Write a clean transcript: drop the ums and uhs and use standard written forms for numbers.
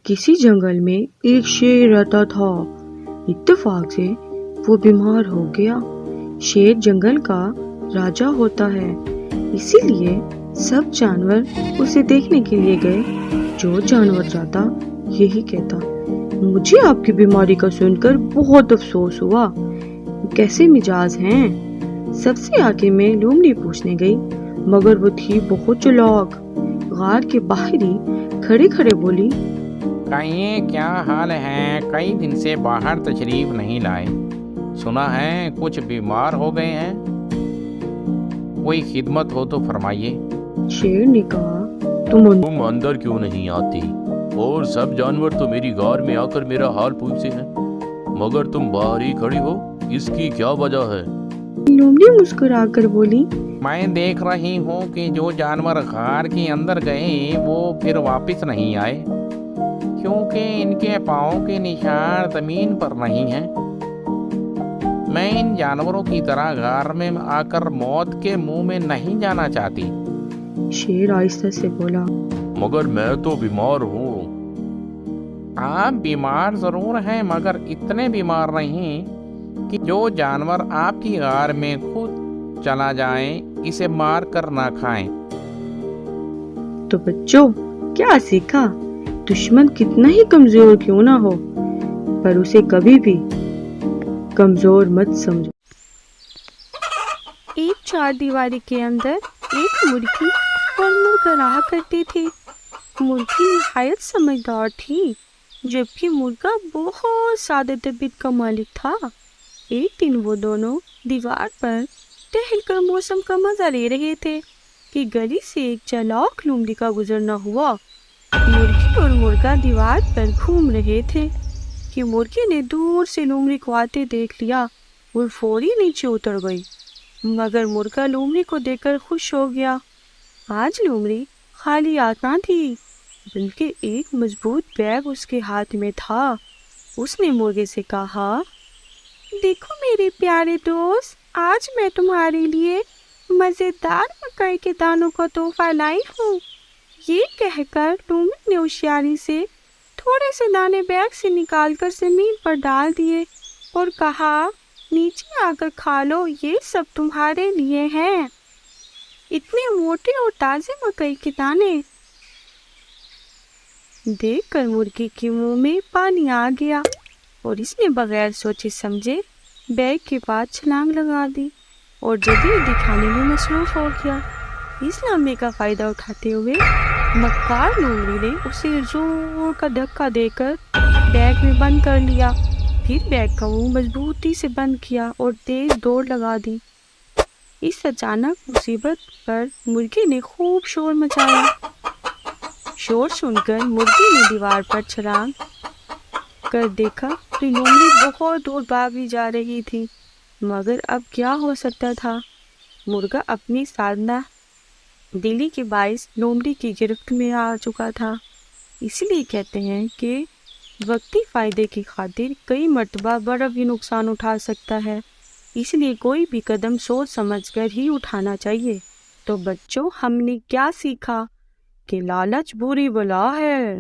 کسی جنگل میں ایک شیر رہتا تھا۔ اتفاق سے وہ بیمار ہو گیا۔ شیر جنگل کا راجا ہوتا ہے، اسی لیے سب جانور اسے دیکھنے کے لیے گئے۔ جو جانور جاتا یہی کہتا، مجھے آپ کی بیماری کا سن کر بہت افسوس ہوا، کیسے مزاج ہیں؟ سب سے آگے میں لومڑی پوچھنے گئی، مگر وہ تھی بہت چلاک۔ غار کے باہر ہی کھڑے کھڑے بولی، کہیے کیا حال ہے؟ کئی دن سے باہر تشریف نہیں لائے، سنا ہے کچھ بیمار ہو گئے ہیں، کوئی خدمت ہو تو فرمائیے۔ شیر نے کہا، تم اندر کیوں نہیں آتی؟ اور سب جانور تو میری غار میں آ کر میرا حال پوچھتے ہیں، مگر تم باہر ہی کھڑی ہو، اس کی کیا وجہ ہے؟ لومڑی مسکرا کر بولی، میں دیکھ رہی ہوں کہ جو جانور غار کے اندر گئے وہ پھر واپس نہیں آئے، کیونکہ ان کے پاؤں کے نشان زمین پر نہیں ہیں۔ میں ان جانوروں کی طرح غار میں آ کر موت کے منہ میں نہیں جانا چاہتی۔ شیر آہستہ سے بولا، مگر میں تو بیمار ہوں۔ آپ بیمار ضرور ہیں، مگر اتنے بیمار نہیں کہ جو جانور آپ کی غار میں خود چلا جائے اسے مار کر نہ کھائیں۔ تو بچوں کیا سیکھا؟ دشمن کتنا ہی کمزور کیوں نہ ہو، پر اسے کبھی بھی کمزور مت سمجھو۔ ایک چار دیواری کے اندر ایک مرغی اور مرغا رہا کرتے تھے۔ مرغی نہایت سمجھدار تھی، جبکہ مرغا بہت سادہ طبیعت کا مالک تھا۔ ایک دن وہ دونوں دیوار پر ٹہل کر موسم کا مزہ لے رہے تھے کہ گلی سے ایک چالاک لومڑی کا گزرنا ہوا۔ مرغی اور مرغا دیوار پر گھوم رہے تھے کہ مرغی نے دور سے لومڑی کو آتے دیکھ لیا اور فوری نیچے اتر گئی، مگر مرغا لومڑی کو دیکھ کر خوش ہو گیا۔ آج لومڑی خالی ہاتھ نہ تھی، بلکہ ایک مضبوط بیگ اس کے ہاتھ میں تھا۔ اس نے مرغے سے کہا، دیکھو میرے پیارے دوست، آج میں تمہارے لیے مزیدار مکئی کے دانوں کا تحفہ لائی ہوں۔ یہ کہہ کر لومڑی نے ہوشیاری سے تھوڑے سے دانے بیگ سے نکال کر زمین پر ڈال دیے اور کہا، نیچے آ کر کھا لو، یہ سب تمہارے لیے ہیں۔ اتنے موٹے اور تازے مکئی کے دانے دیکھ کر مرغی کے منہ میں پانی آ گیا اور اس نے بغیر سوچے سمجھے بیگ کے پاس چھلانگ لگا دی اور جلدی دکھانے میں مصروف ہو گیا۔ اس لمحے کا فائدہ اٹھاتے ہوئے مکار لومڑی نے اسے زور کا دھکا دے کر بیگ میں بند کر لیا، پھر بیگ کا منہ مضبوطی سے بند کیا اور تیز دوڑ لگا دی۔ اس اچانک مصیبت پر مرغی نے خوب شور مچایا۔ شور سن کر مرغی نے دیوار پر چھلانگ کر دیکھا کہ لومڑی بہت دور بھاگی جا رہی تھی، مگر اب کیا ہو سکتا تھا؟ مرغا اپنی سادہ دلی کے باعث لومڑی کی گرفت میں آ چکا تھا۔ اس لیے کہتے ہیں کہ وقتی فائدے کی خاطر کئی مرتبہ بڑا بھی نقصان اٹھا سکتا ہے، اس لیے کوئی بھی قدم سوچ سمجھ کر ہی اٹھانا چاہیے۔ تو بچوں، ہم نے کیا سیکھا؟ کہ لالچ بری بلا ہے۔